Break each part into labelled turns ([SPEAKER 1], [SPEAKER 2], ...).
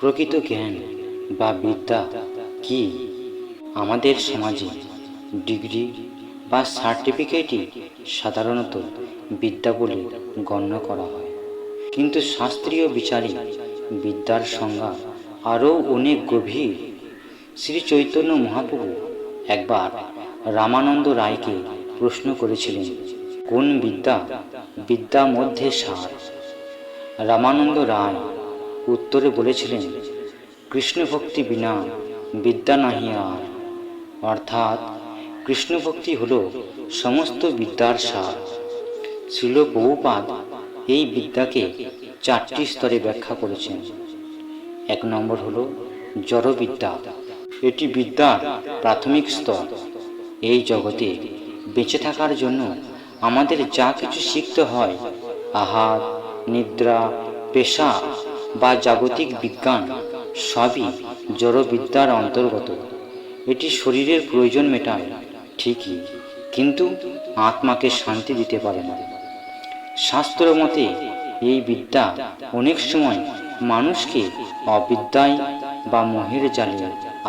[SPEAKER 1] প্রকৃত জ্ঞান বা বিদ্যা কি? আমাদের সমাজে ডিগ্রি বা সার্টিফিকেটই সাধারণত বিদ্যা বলে গণ্য করা হয়, কিন্তু শাস্ত্রীয় বিচারে বিদ্যার সংজ্ঞা আরও অনেক গভীর। শ্রী চৈতন্য মহাপ্রভু একবার রামানন্দ রায়কে প্রশ্ন করেছিলেন, কোন বিদ্যা বিদ্যা মধ্যে সার? রামানন্দ রায় উত্তরে বলেছিলেন, কৃষ্ণ ভক্তি বিনা বিদ্যা নাহি আর। অর্থাৎ কৃষ্ণ ভক্তি হল সমস্ত বিদ্যার সার। শ্রীল প্রভুপাদ এই বিদ্যাকে 4টি স্তরে ব্যাখ্যা করেছেন। 1 নম্বর হল জড়বিদ্যা। এটি বিদ্যার প্রাথমিক স্তর। এই জগতে বেঁচে থাকার জন্য আমাদের যা কিছু শিখতে হয়, আহার, নিদ্রা, পেশা বা জাগতিক বিজ্ঞান সবই জড়বিদ্যার অন্তর্গত। এটি শরীরের প্রয়োজন মেটায় ঠিকই, কিন্তু আত্মাকে শান্তি দিতে পারে না। শাস্ত্র মতে এই বিদ্যা অনেক সময় মানুষকে অবিদ্যায় বা মোহের জালে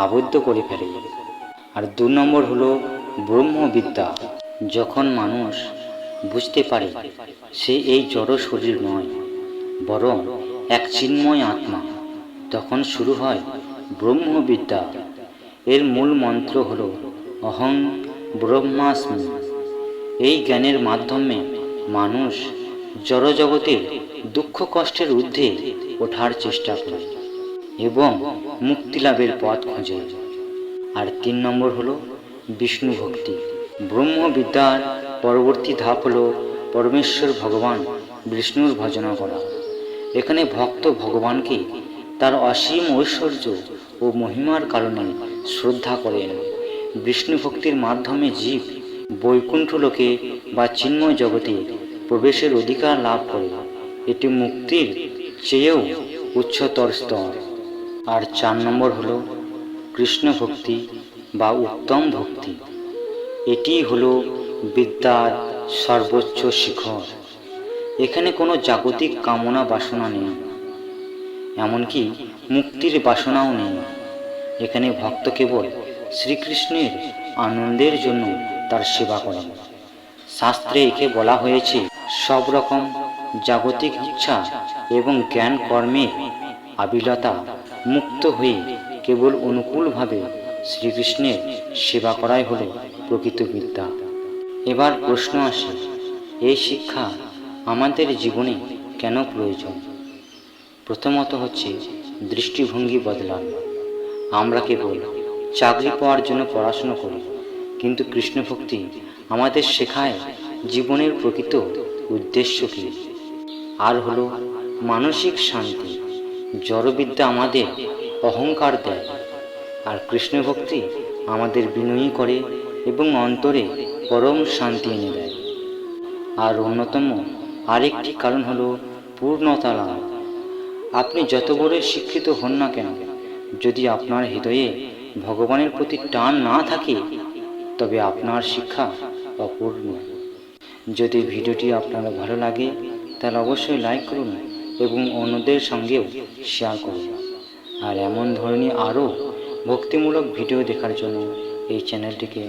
[SPEAKER 1] আবদ্ধ করে ফেলে। আর 2 নম্বর হলো ব্রহ্মবিদ্যা। যখন মানুষ বুঝতে পারে সে এই জড় শরীর নয়, বরং এক চিন্ময় আত্মা, তখন শুরু হয় ব্রহ্মবিদ্যা। এর মূল মন্ত্র হল অহং ব্রহ্মাস্মি। এই জ্ঞানের মাধ্যমে মানুষ জড়জগতের দুঃখ কষ্টের ঊর্ধ্বে ওঠার চেষ্টা করে এবং মুক্তি লাভের পথ খোঁজে। আর 3 নম্বর হল বিষ্ণু ভক্তি। ব্রহ্মবিদ্যার পরবর্তী ধাপ হল পরমেশ্বর ভগবান বিষ্ণুর ভজনা করা। এখানে ভক্ত ভগবানকে তার অসীম ঐশ্বর্য ও মহিমার কারণে শ্রদ্ধা করেন। বিষ্ণু ভক্তির মাধ্যমে জীব বৈকুণ্ঠ লোকে বা চিন্ময় জগতে প্রবেশের অধিকার লাভ করে। এটি মুক্তির চেয়েও উচ্চতর স্তর। আর 4 নম্বর হল কৃষ্ণ ভক্তি বা উত্তম ভক্তি। এটি হল বিদ্যার সর্বোচ্চ শিখর। এখানে কোনো জাগতিক কামনা বাসনা নেই, এমনকি মুক্তির বাসনাও নেই। এখানে ভক্ত কেবল শ্রীকৃষ্ণের আনন্দের জন্য তার সেবা করেন। শাস্ত্রে একে বলা হয়েছে সব রকম জাগতিক ইচ্ছা এবং জ্ঞান কর্মের আবিলতা মুক্ত হয়ে কেবল অনুকূলভাবে শ্রীকৃষ্ণের সেবা করাই হল প্রকৃত বিদ্যা। এবার প্রশ্ন আসে, এই শিক্ষা আমাদের জীবনে কেন প্রয়োজন? প্রথমত হচ্ছে দৃষ্টিভঙ্গি বদলানো। আমরা কেবল চাকরি পাওয়ার জন্য পড়াশোনা করি, কিন্তু কৃষ্ণ ভক্তি আমাদের শেখায় জীবনের প্রকৃত উদ্দেশ্য কী। আর হলো মানসিক শান্তি। জড়বিদ্যা আমাদের অহংকার দেয়, আর কৃষ্ণ ভক্তি আমাদের বিনয়ী করে এবং অন্তরে পরম শান্তি এনে দেয়। আর অন্যতম আরেকটি কারণ হলো পূর্ণতা লাভ। আপনি যত বড় শিক্ষিত হন না কেন, যদি আপনার হৃদয়ে ভগবানের প্রতি টান না থাকে, তবে আপনার শিক্ষা অপূর্ণ। যদি ভিডিওটি আপনার ভালো লাগে তাহলে অবশ্যই লাইক করুন এবং অন্যদের সঙ্গেও শেয়ার করুন। আর এমন ধরনের আরও ভক্তিমূলক ভিডিও দেখার জন্য এই চ্যানেলটিকে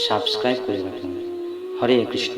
[SPEAKER 1] সাবস্ক্রাইব করে রাখুন। হরে কৃষ্ণ।